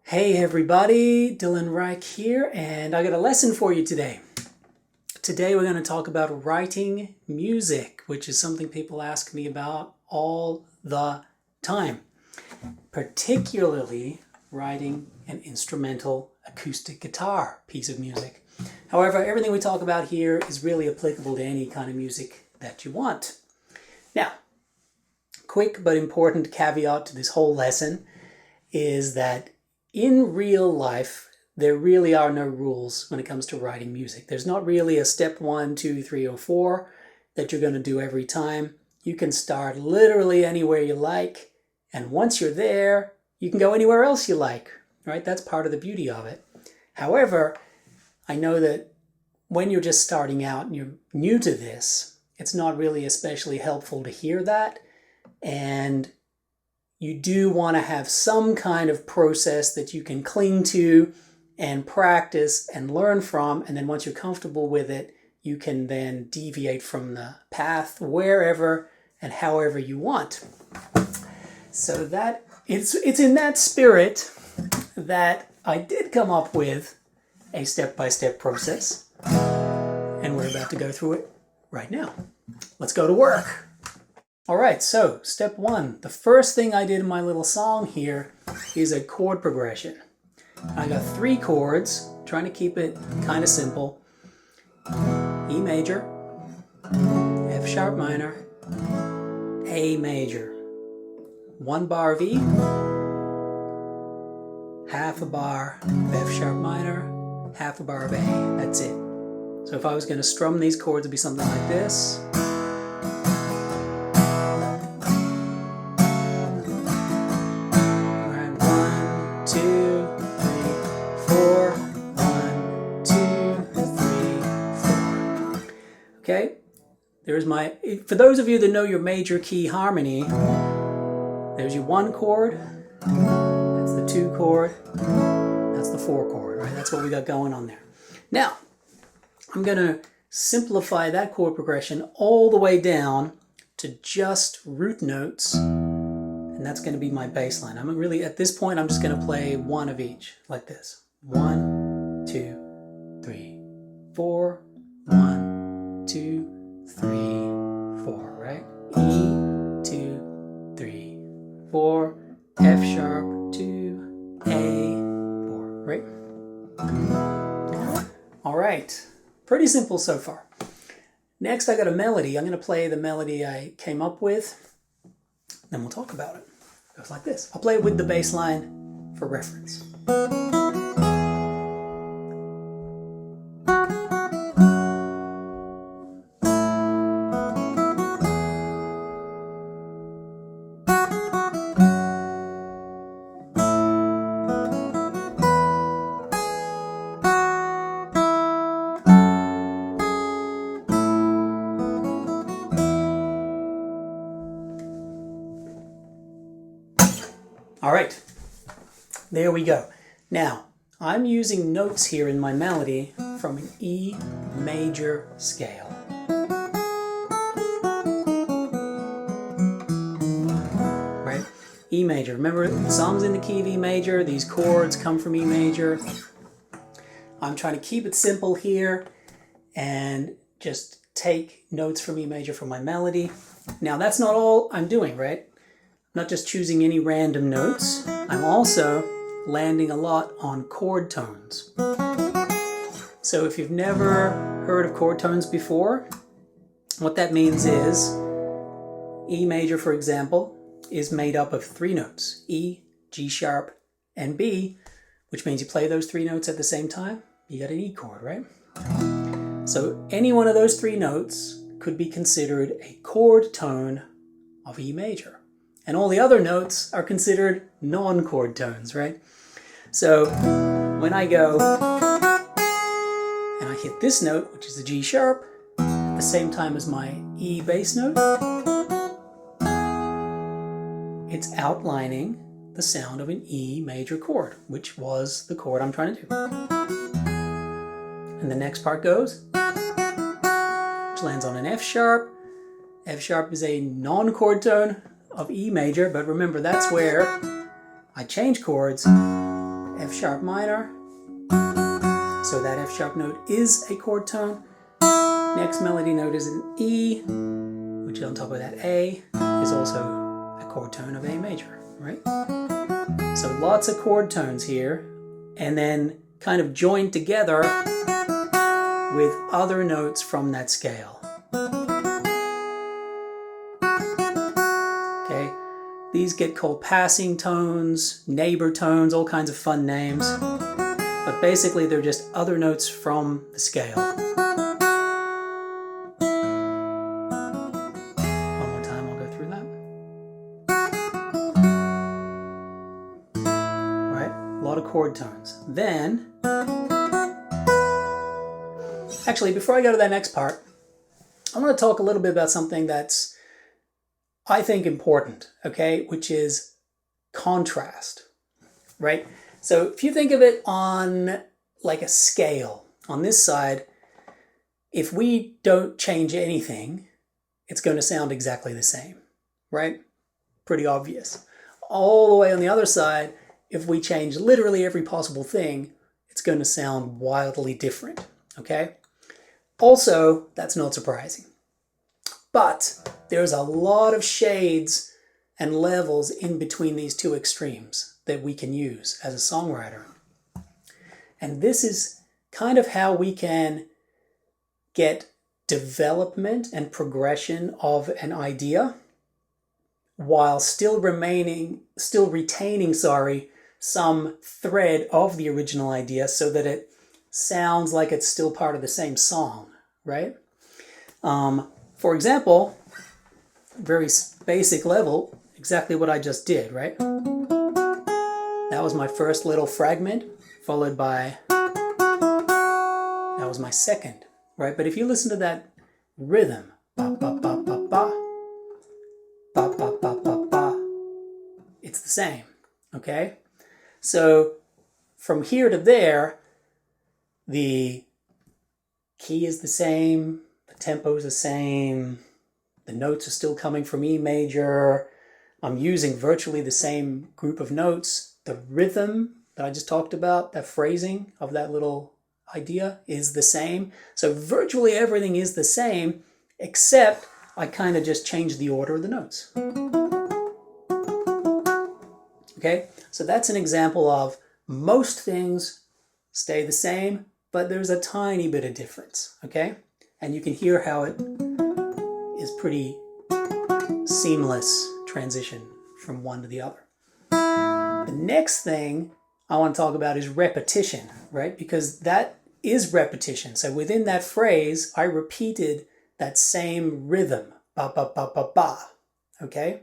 Hey everybody, Dylan Reich here, and I got a lesson for you today. Today we're going to talk about writing music, which is something people ask me about all the time. Particularly writing an instrumental acoustic guitar piece of music. However, everything we talk about here is really applicable to any kind of music that you want. Now, quick but important caveat to this whole lesson is that in real life, there really are no rules when it comes to writing music. There's not really a step 1, 2, 3, or 4 that you're going to do every time. You can start literally anywhere you like, and once you're there, you can go anywhere else you like, right? That's part of the beauty of it. However, I know that when you're just starting out and you're new to this, it's not really especially helpful to hear that, and you do want to have some kind of process that you can cling to and practice and learn from, and then once you're comfortable with it, you can then deviate from the path wherever and however you want. So that it's in that spirit that I did come up with a step-by-step process, and we're about to go through it right now. Let's go to work. All right, so step 1, the first thing I did in my little song here is a chord progression. I got 3 chords, trying to keep it kind of simple. E major, F sharp minor, A major. 1 bar of E, half a bar of F sharp minor, half a bar of A. That's it. So if I was going to strum these chords, it'd be something like this. Okay, there's my, for those of you that know your major key harmony, there's your 1 chord, that's the 2 chord, that's the 4 chord, right? That's what we got going on there. Now, I'm going to simplify that chord progression all the way down to just root notes, and that's going to be my bass line. I'm really, at this point, I'm just going to play 1 of each, like this. 1, 2, 3, 4, 1, 2, 3, 4, right? E, 2, 3, 4, F sharp, 2, A, 4, right? All right, pretty simple so far. Next, I got a melody. I'm going to play the melody I came up with, then we'll talk about it. It goes like this. I'll play it with the bass line for reference. All right, there we go. Now, I'm using notes here in my melody from an E major scale. Right? E major. Remember, the song's in the key of E major. These chords come from E major. I'm trying to keep it simple here and just take notes from E major for my melody. Now, that's not all I'm doing, right? Not just choosing any random notes, I'm also landing a lot on chord tones. So if you've never heard of chord tones before, what that means is E major, for example, is made up of 3 notes, E, G sharp, and B, which means you play those 3 notes at the same time, you got an E chord, right? So any one of those 3 notes could be considered a chord tone of E major. And all the other notes are considered non-chord tones, right? So when I go and I hit this note, which is the G sharp, at the same time as my E bass note, it's outlining the sound of an E major chord, which was the chord I'm trying to do. And the next part goes, which lands on an F sharp. F sharp is a non-chord tone of E major, but remember that's where I change chords F sharp minor. So that F sharp note is a chord tone. Next melody note is an E, which on top of that A is also a chord tone of A major, right? So lots of chord tones here, and then kind of joined together with other notes from that scale. Okay, these get called passing tones, neighbor tones, all kinds of fun names. But basically they're just other notes from the scale. One more time, I'll go through that. Right, a lot of chord tones. Then, actually before I go to that next part, I want to talk a little bit about something that's, I think, important, okay, which is contrast, right? So if you think of it on like a scale, on this side, if we don't change anything, it's going to sound exactly the same, right? Pretty obvious. All the way on the other side, if we change literally every possible thing, it's going to sound wildly different, okay? Also, that's not surprising. But there's a lot of shades and levels in between these two extremes that we can use as a songwriter. And this is kind of how we can get development and progression of an idea while still retaining, some thread of the original idea so that it sounds like it's still part of the same song, right? For example, very basic level, exactly what I just did, right? That was my first little fragment, followed by, that was my second, right? But if you listen to that rhythm, ba ba ba ba ba, ba ba ba ba ba, it's the same, okay? So from here to there, the key is the same, the tempo is the same, the notes are still coming from E major, I'm using virtually the same group of notes. The rhythm that I just talked about, that phrasing of that little idea is the same. So virtually everything is the same, except I kind of just changed the order of the notes. Okay, so that's an example of most things stay the same, but there's a tiny bit of difference, okay? And you can hear how it is pretty seamless transition from one to the other. The next thing I want to talk about is repetition, right? Because that is repetition. So within that phrase, I repeated that same rhythm, ba ba ba ba ba, okay?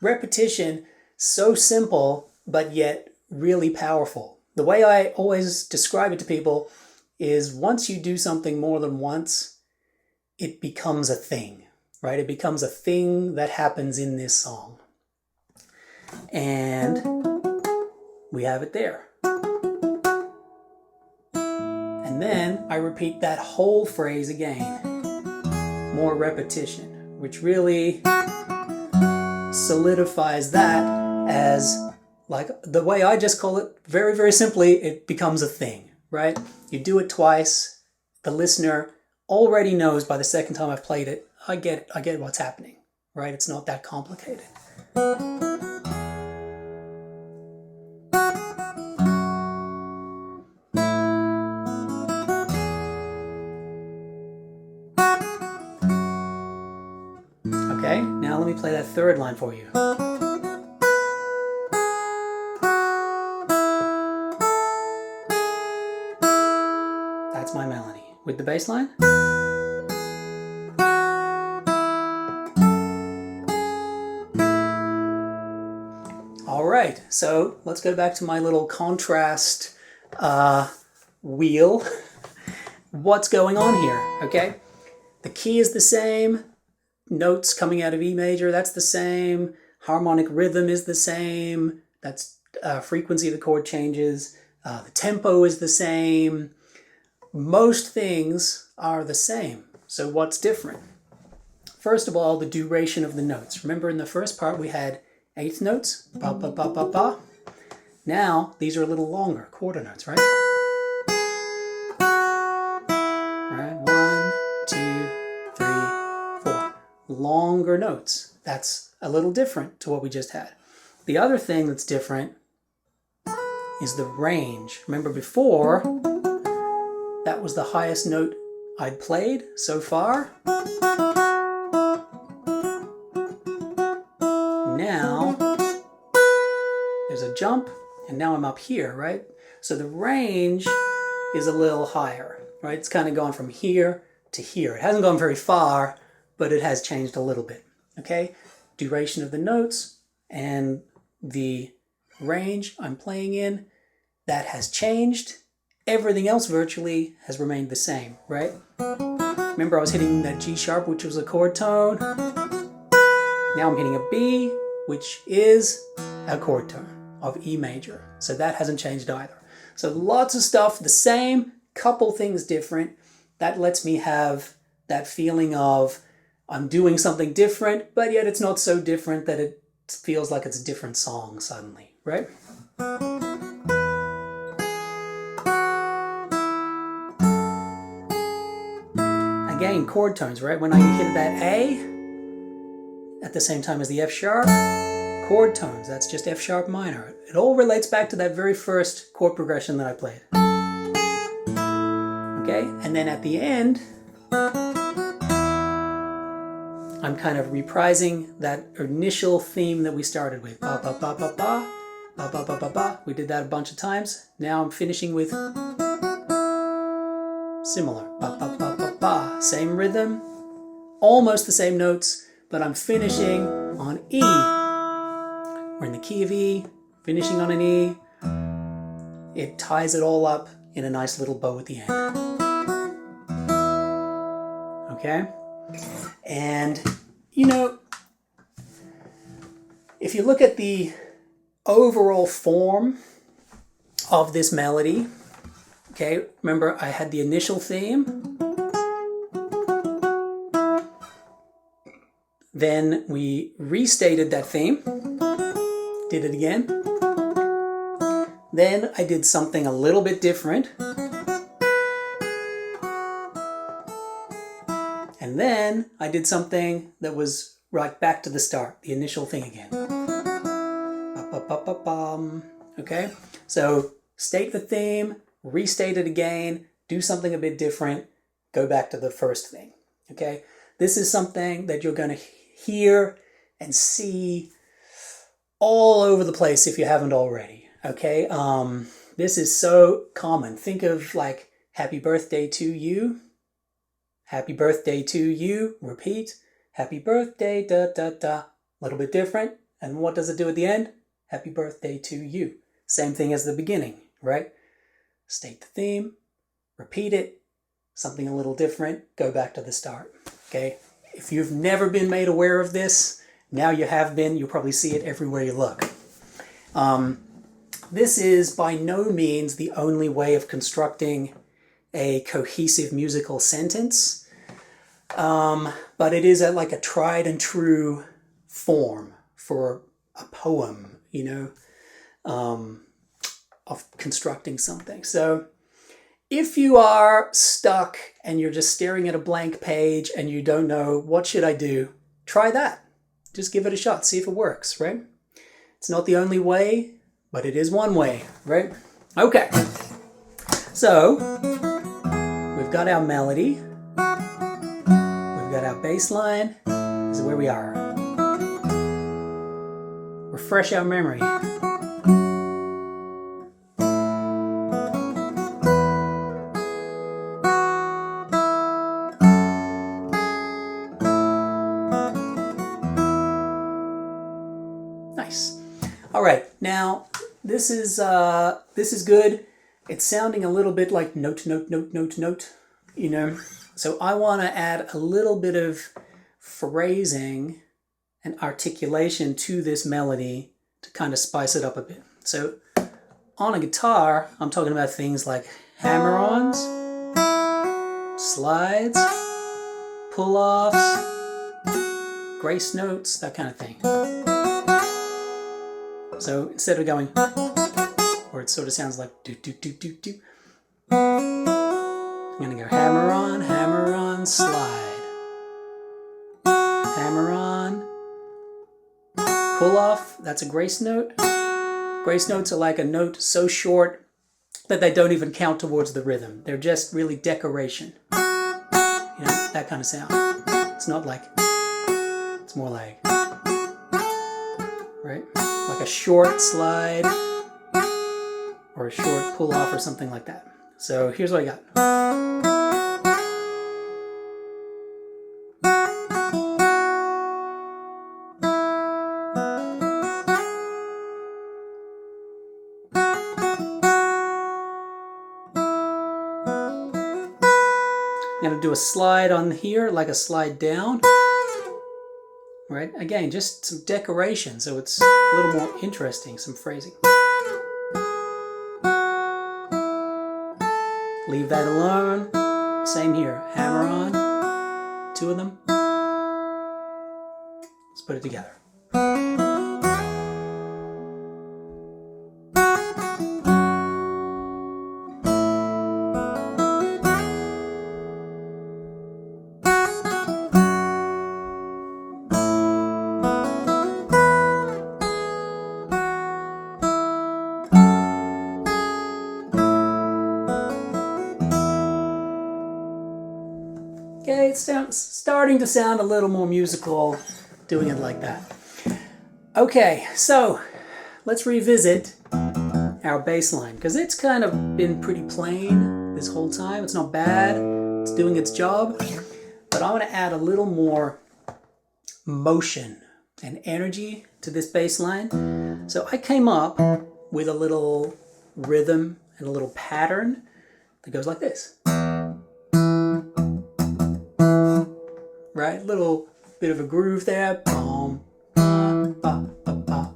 Repetition, so simple, but yet really powerful. The way I always describe it to people is once you do something more than once, it becomes a thing, right? It becomes a thing that happens in this song. And we have it there. And then I repeat that whole phrase again. More repetition, which really solidifies that as, like the way I just call it, very, very simply, it becomes a thing, right? You do it twice, the listener already knows by the second time I've played it, I get what's happening, right? It's not that complicated. Okay, now let me play that third line for you. That's my melody. With the bass line. All right, so let's go back to my little contrast wheel. What's going on here, okay? The key is the same. Notes coming out of E major, that's the same. Harmonic rhythm is the same. That's frequency of the chord changes. The tempo is the same. Most things are the same. So what's different? First of all, the duration of the notes. Remember in the first part we had eighth notes, ba ba ba ba ba. Now, these are a little longer, quarter notes, right? Right, 1, 2, 3, 4. Longer notes. That's a little different to what we just had. The other thing that's different is the range. Remember before, that was the highest note I'd played so far. Now, there's a jump, and now I'm up here, right? So the range is a little higher, right? It's kind of gone from here to here. It hasn't gone very far, but it has changed a little bit, okay? Duration of the notes and the range I'm playing in, that has changed. Everything else virtually has remained the same, right? Remember I was hitting that G sharp, which was a chord tone. Now I'm hitting a B, which is a chord tone of E major. So that hasn't changed either. So lots of stuff the same, couple things different. That lets me have that feeling of I'm doing something different, but yet it's not so different that it feels like it's a different song suddenly, right? Again, chord tones, right? When I hit that A at the same time as the F sharp, chord tones, that's just F sharp minor. It all relates back to that very first chord progression that I played. Okay, and then at the end, I'm kind of reprising that initial theme that we started with. Ba ba ba ba ba, ba ba ba ba ba. We did that a bunch of times. Now I'm finishing with similar. Ba ba ba ba ba. Same rhythm, almost the same notes, but I'm finishing on E. We're in the key of E, finishing on an E. It ties it all up in a nice little bow at the end. Okay? And, you know, if you look at the overall form of this melody, okay, remember I had the initial theme, then we restated that theme, did it again, then I did something a little bit different, and then I did something that was right back to the start, the initial thing again. Okay, so state the theme, restate it again, do something a bit different, go back to the first thing. Okay, this is something that you're going to hear and see all over the place if you haven't already. Okay, this is so common. Think of like happy birthday to you. Happy birthday to you, repeat. Happy birthday, da da da. A little bit different. And what does it do at the end? Happy birthday to you. Same thing as the beginning, right? State the theme, repeat it, something a little different, go back to the start, okay? If you've never been made aware of this, now you have been, you'll probably see it everywhere you look. This is by no means the only way of constructing a cohesive musical sentence, but it is like a tried and true form for a poem, you know, of constructing something. So if you are stuck and you're just staring at a blank page and you don't know what should I do, try that. Just give it a shot, see if it works, right? It's not the only way, but it is one way, right? Okay, so we've got our melody, we've got our bass line. This is where we are. Refresh our memory. Nice. All right, now this is good. It's sounding a little bit like note, note, note, note, note, you know. So I want to add a little bit of phrasing and articulation to this melody to kind of spice it up a bit. So on a guitar, I'm talking about things like hammer-ons, slides, pull-offs, grace notes, that kind of thing. So instead of going, where it sort of sounds like do do do do do. I'm gonna go hammer on, slide. Hammer on, pull off, that's a grace note. Grace notes are like a note so short that they don't even count towards the rhythm. They're just really decoration. You know, that kind of sound. It's not like, it's more like, right? Like a short slide or a short pull off or something like that. So here's what I got. I'm going to do a slide on here, like a slide down. Right? Again, just some decoration, so it's a little more interesting, some phrasing. Leave that alone. Same here. Hammer on. Two of them. Let's put it together. Okay, it's starting to sound a little more musical doing it like that. Okay, so let's revisit our bass line, because it's kind of been pretty plain this whole time. It's not bad, it's doing its job, but I want to add a little more motion and energy to this bass line. So I came up with a little rhythm and a little pattern that goes like this. Right, little bit of a groove there. Boom, ba, ba, ba, ba, ba.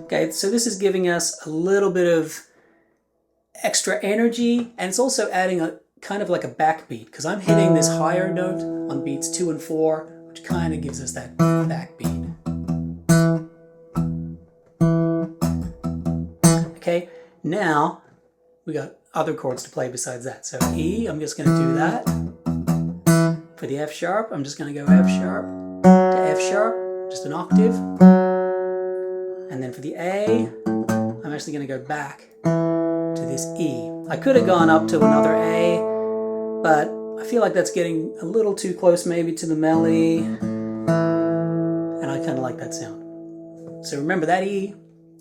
Okay, so this is giving us a little bit of extra energy, and it's also adding a kind of like a backbeat, because I'm hitting this higher note on beats 2 and 4, which kind of gives us that backbeat. Okay, now we got other chords to play besides that. So E, I'm just going to do that. For the F sharp, I'm just going to go F sharp to F sharp, just an octave. And then for the A, I'm actually going to go back to this E. I could have gone up to another A, but I feel like that's getting a little too close maybe to the melody. And I kind of like that sound. So remember, that E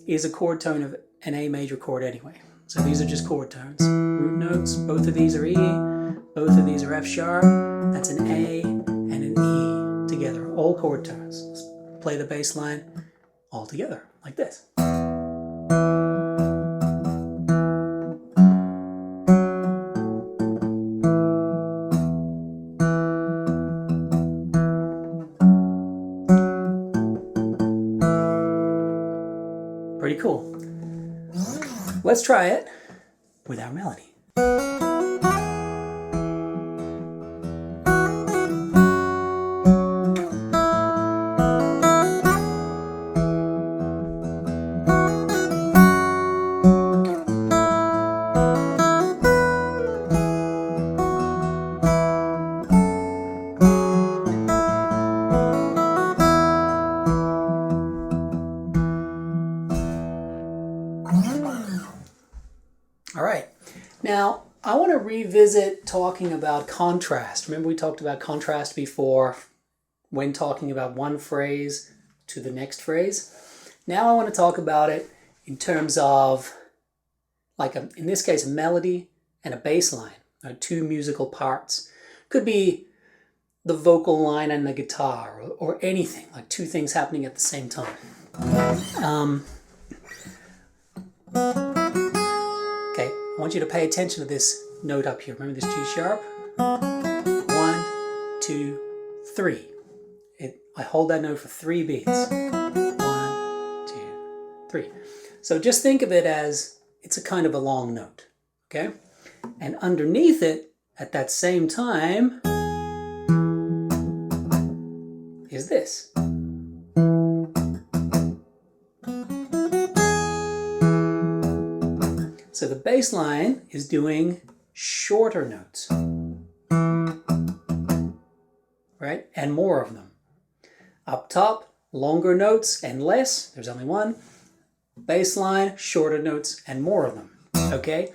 is a chord tone of an A major chord anyway. So these are just chord tones. Root notes, both of these are E, both of these are F sharp. That's an A and an E together, all chord tones. Let's play the bass line all together, like this. Pretty cool. Let's try it with our melody. All right, now I want to revisit talking about contrast. Remember we talked about contrast before when talking about one phrase to the next phrase. Now I want to talk about it in terms of, like in this case, a melody and a bass line, two musical parts. Could be the vocal line and the guitar, or anything, like two things happening at the same time. Okay, I want you to pay attention to this note up here. Remember this G sharp? 1, 2, 3. I hold that note for 3 beats. 1, 2, 3. So just think of it as it's a kind of a long note, okay? And underneath it, at that same time is this. So the bass line is doing shorter notes, right? And more of them. Up top, longer notes and less, there's only one. Bass line, shorter notes and more of them, okay?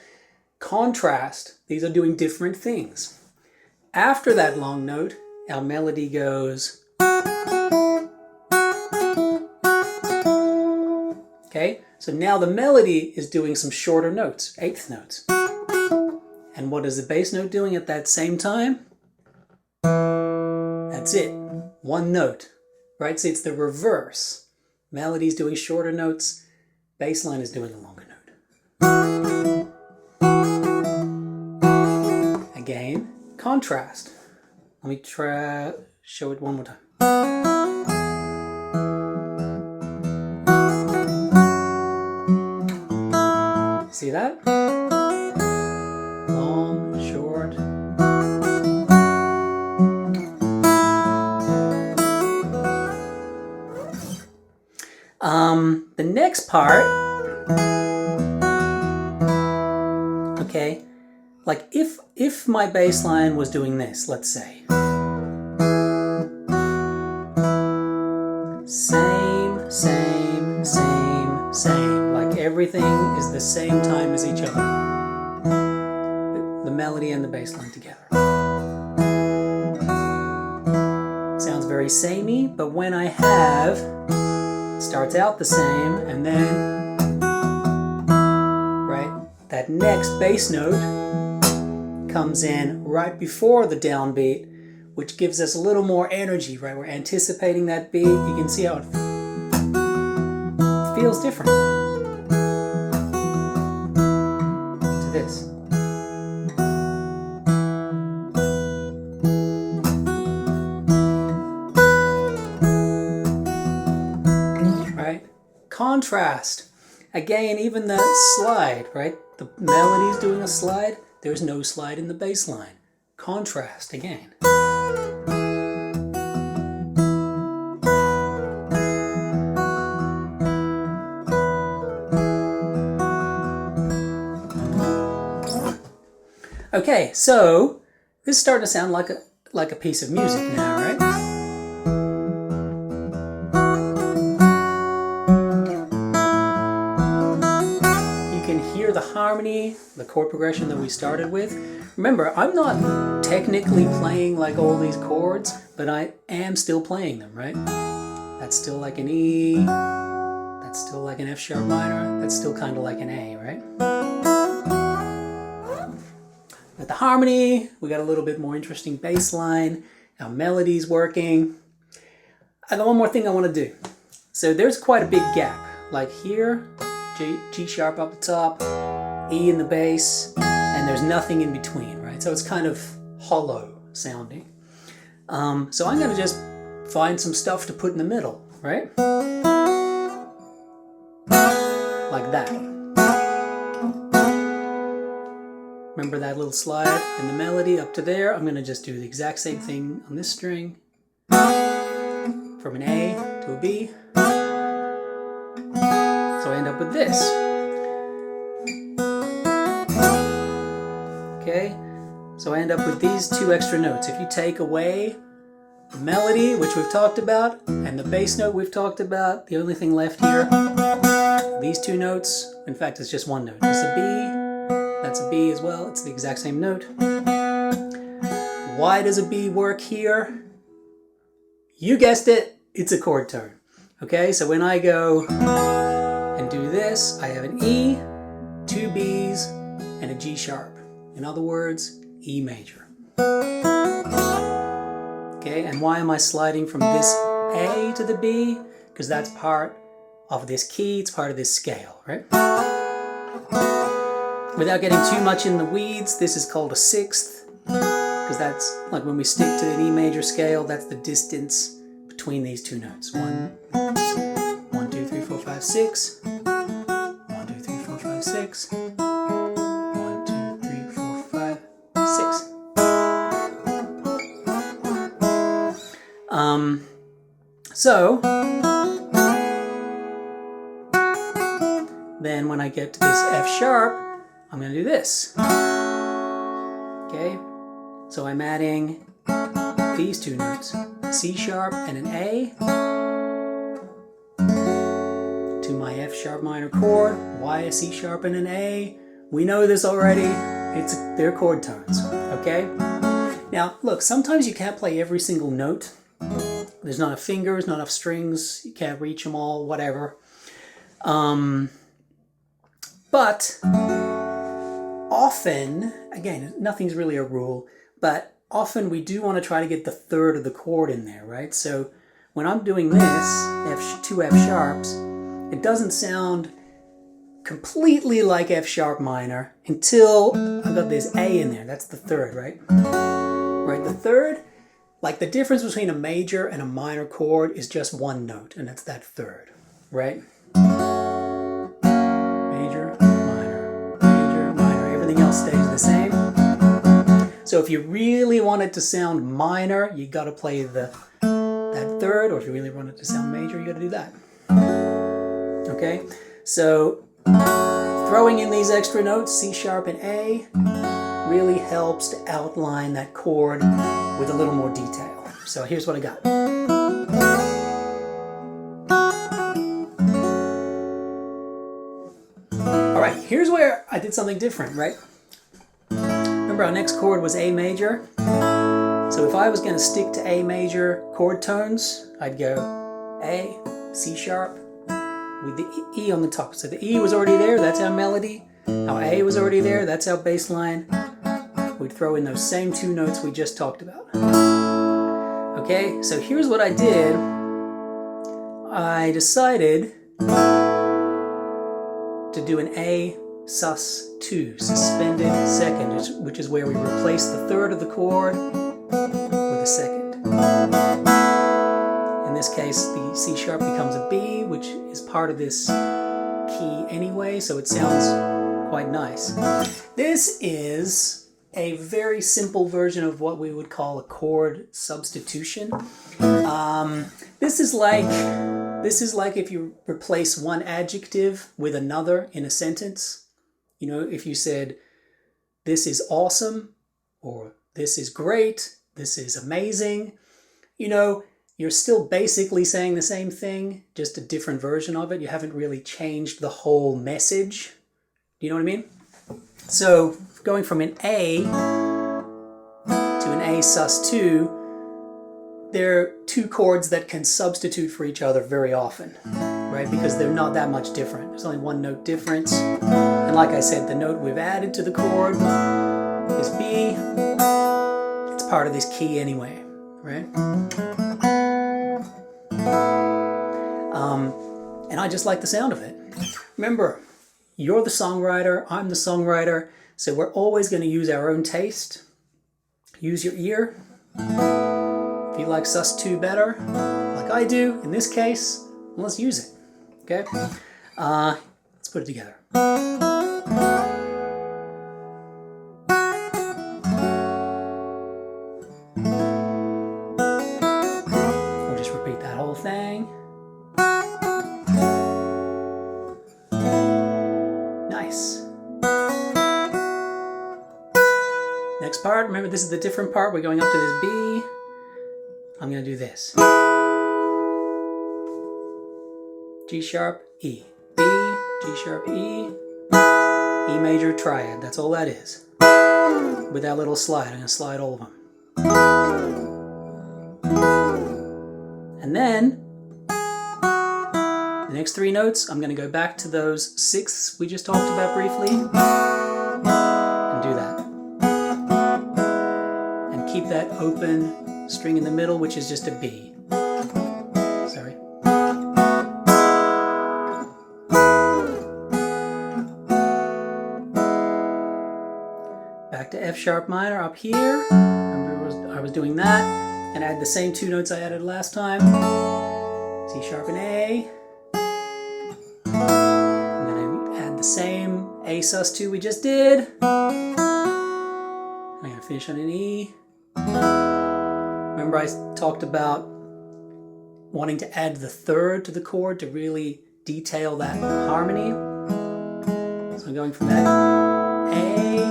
Contrast, these are doing different things. After that long note, our melody goes, okay? So now the melody is doing some shorter notes, eighth notes. And what is the bass note doing at that same time? That's it, one note, right? So it's the reverse. Melody's doing shorter notes, bass line is doing a longer note. Again, contrast. Let me try, show it one more time. See that? Long, short. The next part, okay, like if my bass line was doing this, let's say. Same, same, same, same. Like everything is the same time as each other. The melody and the bass line together. Sounds very samey, but when I have, starts out the same, and then, right, that next bass note comes in right before the downbeat, which gives us a little more energy, right? We're anticipating that beat. You can see how it feels different to this. Right? Contrast. Again, even the slide, right? The melody's doing a slide. There's no slide in the bass line. Contrast again. Okay, so this is starting to sound like a piece of music now, right? You can hear the harmony, the chord progression that we started with. Remember, I'm not technically playing like all these chords, but I am still playing them, right? That's still like an E, that's still like an F sharp minor, that's still kind of like an A, right? With the harmony, we got a little bit more interesting bass line, our melody's working. I got one more thing I want to do. So there's quite a big gap, like here, G sharp up the top, E in the bass, and there's nothing in between, right? So it's kind of hollow sounding. So I'm going to just find some stuff to put in the middle, right? Like that. Remember that little slide in the melody up to there? I'm going to just do the exact same thing on this string. From an A to a B. So I end up with this. Okay, so I end up with these two extra notes. If you take away the melody, which we've talked about, and the bass note we've talked about, the only thing left here, these two notes, in fact it's just one note. It's a B, that's a B as well, it's the exact same note. Why does a B work here? You guessed it, it's a chord tone. Okay, so when I go and do this, I have an E, two Bs, and a G sharp. In other words, E major. Okay, and why am I sliding from this A to the B? Because that's part of this key, it's part of this scale, right? Without getting too much in the weeds, this is called a sixth, because that's like when we stick to an E major scale, that's the distance between these two notes. 1, 2, 3, 4, 5, 6. 1, 2, 3, 4, 5, 6. 1, 2, 3, 4, 5, 6. So then when I get to this F sharp, I'm going to do this. Okay, so I'm adding these two notes, C sharp and an A, to my F sharp minor chord. Why a C sharp and an A? We know this already. They're chord tones. Okay. Now look, sometimes you can't play every single note. There's not enough fingers, not enough strings. You can't reach them all. Whatever. But often, again, nothing's really a rule, but often we do want to try to get the third of the chord in there, right? So when I'm doing this, two F sharps, it doesn't sound completely like F sharp minor until I've got this A in there. That's the third, right? Right, the third, like the difference between a major and a minor chord is just one note, and that's that third, right? Major, minor, everything else stays the same. So if you really want it to sound minor, you got to play that third, or if you really want it to sound major, you got to do that. Okay, so throwing in these extra notes, C sharp and A, really helps to outline that chord with a little more detail. So here's what I got. All right, here's where I did something different, right? Remember our next chord was A major. So if I was going to stick to A major chord tones, I'd go A, C sharp, with the E on the top. So the E was already there, that's our melody. Our A was already there, that's our bass line. We'd throw in those same two notes we just talked about. Okay, so here's what I did. I decided to do an A sus2, suspended second, which is where we replace the third of the chord with a second. In this case, the C sharp becomes a B, which is part of this key anyway, so it sounds quite nice. This is a very simple version of what we would call a chord substitution. This is like if you replace one adjective with another in a sentence. You know, if you said, this is awesome, or this is great, this is amazing, you know, you're still basically saying the same thing, just a different version of it. You haven't really changed the whole message. Do you know what I mean? So going from an A to an A sus2, there are two chords that can substitute for each other very often, right? Because they're not that much different. There's only one note difference. And like I said, the note we've added to the chord is B. It's part of this key anyway, right? And I just like the sound of it. Remember, you're the songwriter, I'm the songwriter, so we're always going to use our own taste. Use your ear. If you like sus2 better, like I do, in this case, well, let's use it. Okay? Let's put it together. We'll just repeat that whole thing. Nice. Next part, remember this is the different part. We're going up to this B. I'm going to do this. G sharp, E. B, G sharp, E. E major triad. That's all that is. With that little slide. I'm going to slide all of them. And then, the next three notes, I'm going to go back to those sixths we just talked about briefly. And do that. And keep that open string in the middle, which is just a B. Sorry. Back to F sharp minor up here. Remember I was doing that. And add the same two notes I added last time. C sharp and A. I'm going to add the same A sus2 we just did. I'm going to finish on an E. Remember I talked about wanting to add the third to the chord to really detail that harmony. So I'm going from that A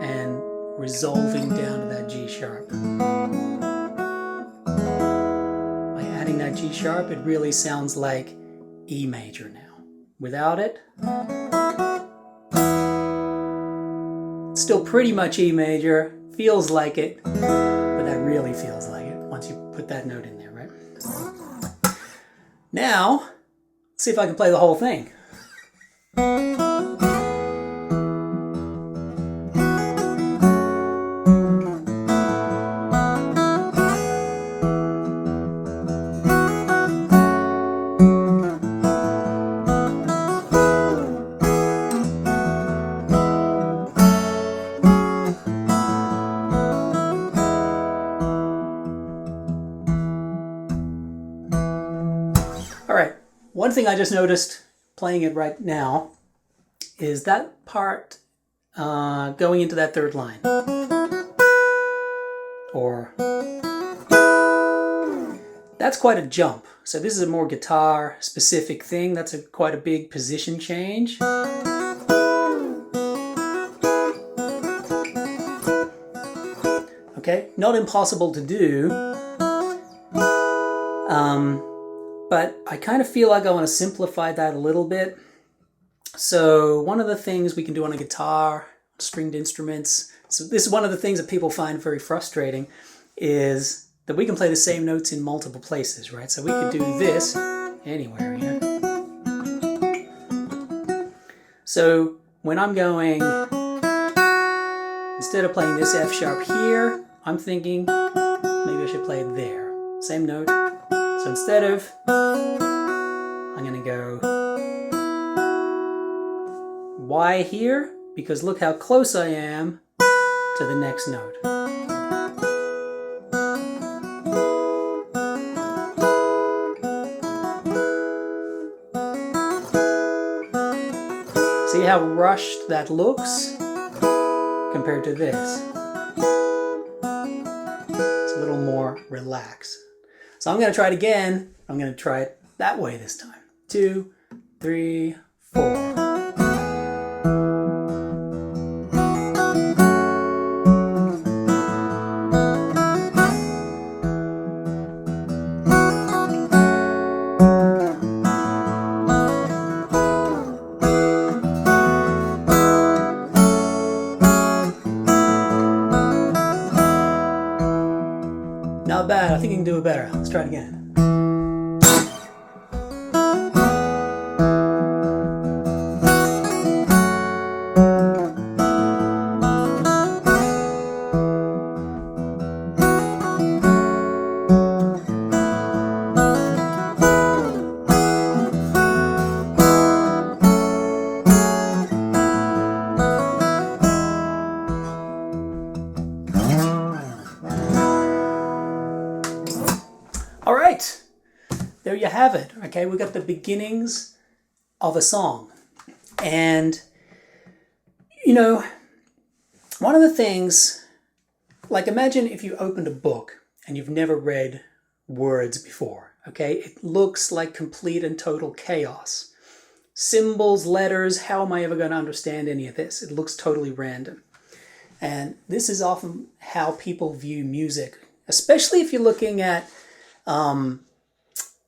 and resolving down to that G sharp. By adding that G sharp, it really sounds like E major now. Without it, it's still pretty much E major, feels like it, but that really feels like it once you put that note in there, right? Now, let's see if I can play the whole thing. All right, one thing I just noticed playing it right now is that part going into that third line. Or that's quite a jump. So this is a more guitar specific thing. That's quite a big position change. Okay, not impossible to do. But I kind of feel like I want to simplify that a little bit. So one of the things we can do on a guitar, stringed instruments, so this is one of the things that people find very frustrating, is that we can play the same notes in multiple places, right? So we could do this anywhere here. So when I'm going, instead of playing this F sharp here, I'm thinking maybe I should play it there. Same note. So instead of, I'm going to go Y here, because look how close I am to the next note. See how rushed that looks compared to this? It's a little more relaxed. So I'm going to try it again. I'm going to try it that way this time. 2, 3, 4. Not bad. I think you can do it better. Let's try it again. All right, there you have it. Okay, we got the beginnings of a song. And, you know, one of the things, like imagine if you opened a book and you've never read words before, okay? It looks like complete and total chaos. Symbols, letters, how am I ever going to understand any of this? It looks totally random. And this is often how people view music, especially if you're looking at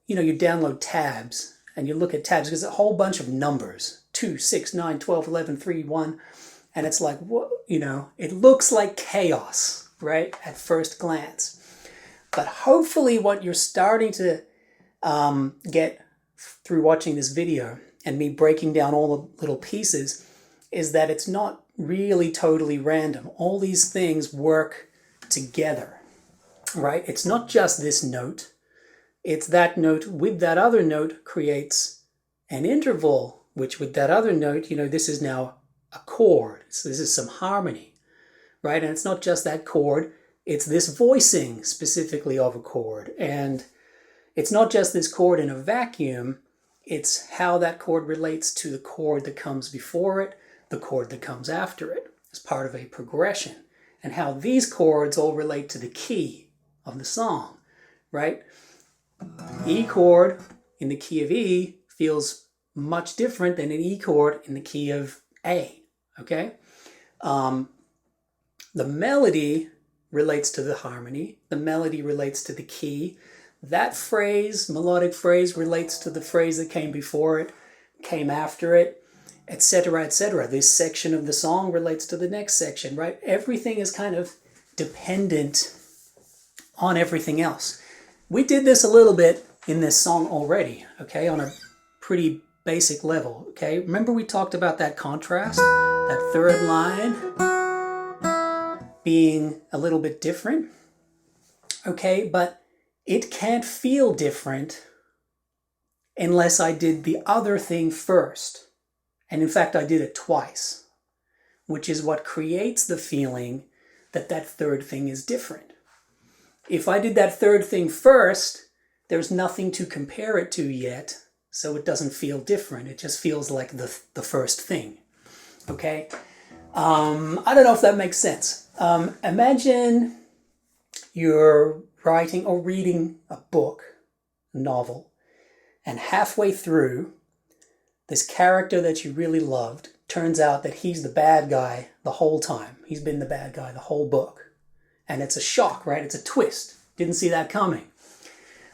you know, you download tabs and you look at tabs because there's a whole bunch of numbers, 2, 6, 9, 12, 11, 3, 1. And it's like, what, you know, it looks like chaos, right? At first glance. But hopefully what you're starting to get through watching this video and me breaking down all the little pieces is that it's not really totally random. All these things work together. Right? It's not just this note. It's that note with that other note creates an interval, which with that other note, you know, this is now a chord. So this is some harmony, right? And it's not just that chord. It's this voicing specifically of a chord. And it's not just this chord in a vacuum. It's how that chord relates to the chord that comes before it, the chord that comes after it, as part of a progression. And how these chords all relate to the key of the song, right? E chord in the key of E feels much different than an E chord in the key of A, okay? The melody relates to the harmony. The melody relates to the key. That phrase, melodic phrase, relates to the phrase that came before it, came after it, etc., etc. This section of the song relates to the next section, right? Everything is kind of dependent on everything else. We did this a little bit in this song already, okay, on a pretty basic level, okay? Remember we talked about that contrast, that third line being a little bit different, okay? But it can't feel different unless I did the other thing first. And in fact, I did it twice, which is what creates the feeling that that third thing is different. If I did that third thing first, there's nothing to compare it to yet, so it doesn't feel different. It just feels like the first thing, okay? I don't know if that makes sense. Imagine you're writing or reading a book, a novel, and halfway through, this character that you really loved turns out that he's the bad guy the whole time. He's been the bad guy the whole book. And it's a shock, right? It's a twist. Didn't see that coming.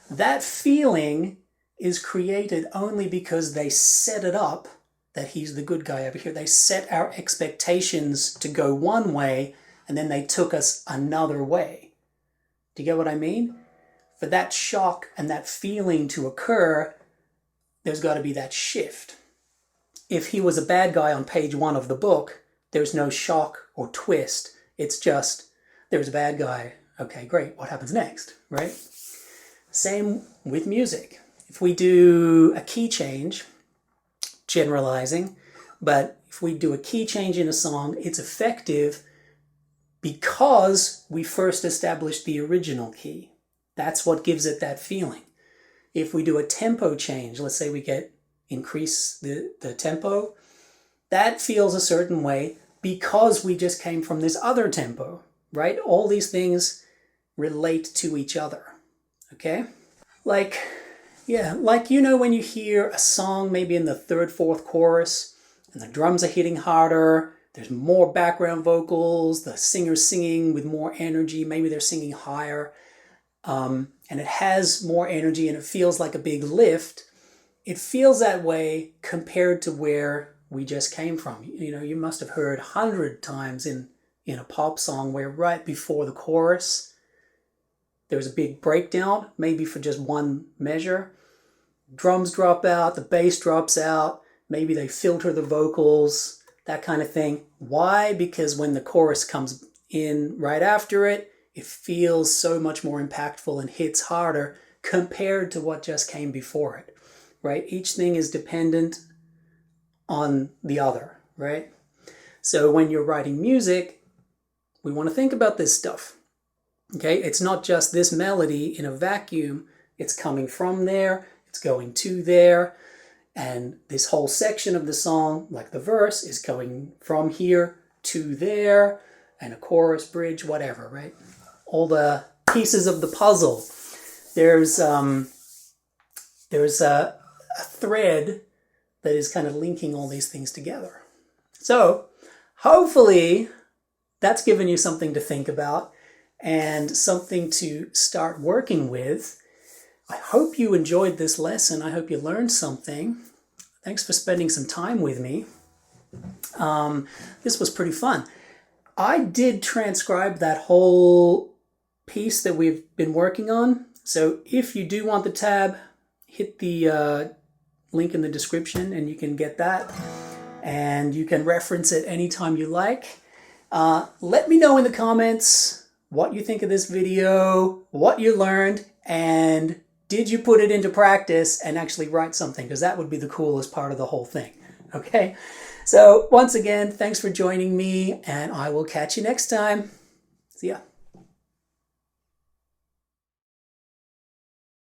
That feeling is created only because they set it up that he's the good guy over here. They set our expectations to go one way, and then they took us another way. Do you get what I mean? For that shock and that feeling to occur, there's got to be that shift. If he was a bad guy on page 1 of the book, there's no shock or twist. It's just, there's a bad guy. Okay, great. What happens next, right? Same with music. If we do a key change, generalizing, but if we do a key change in a song, it's effective because we first established the original key. That's what gives it that feeling. If we do a tempo change, let's say we increase the tempo, that feels a certain way because we just came from this other tempo, right? All these things relate to each other, okay? Like when you hear a song maybe in the 3rd, 4th chorus and the drums are hitting harder, there's more background vocals, the singer's singing with more energy, maybe they're singing higher, and it has more energy and it feels like a big lift. It feels that way compared to where we just came from. You know, you must have heard 100 times in a pop song where right before the chorus, there's a big breakdown, maybe for just one measure. Drums drop out, the bass drops out, maybe they filter the vocals, that kind of thing. Why? Because when the chorus comes in right after it, it feels so much more impactful and hits harder compared to what just came before it, right? Each thing is dependent on the other, right? So when you're writing music, we want to think about this stuff, okay? It's not just this melody in a vacuum. It's coming from there, it's going to there, and this whole section of the song, like the verse, is going from here to there, and a chorus, bridge, whatever, right? All the pieces of the puzzle. There's a thread that is kind of linking all these things together. So hopefully that's given you something to think about and something to start working with. I hope you enjoyed this lesson. I hope you learned something. Thanks for spending some time with me. This was pretty fun. I did transcribe that whole piece that we've been working on. So if you do want the tab, hit the link in the description and you can get that. And you can reference it anytime you like. Let me know in the comments what you think of this video, what you learned, and did you put it into practice and actually write something? Because that would be the coolest part of the whole thing. Okay? So once again, thanks for joining me, and I will catch you next time. See ya.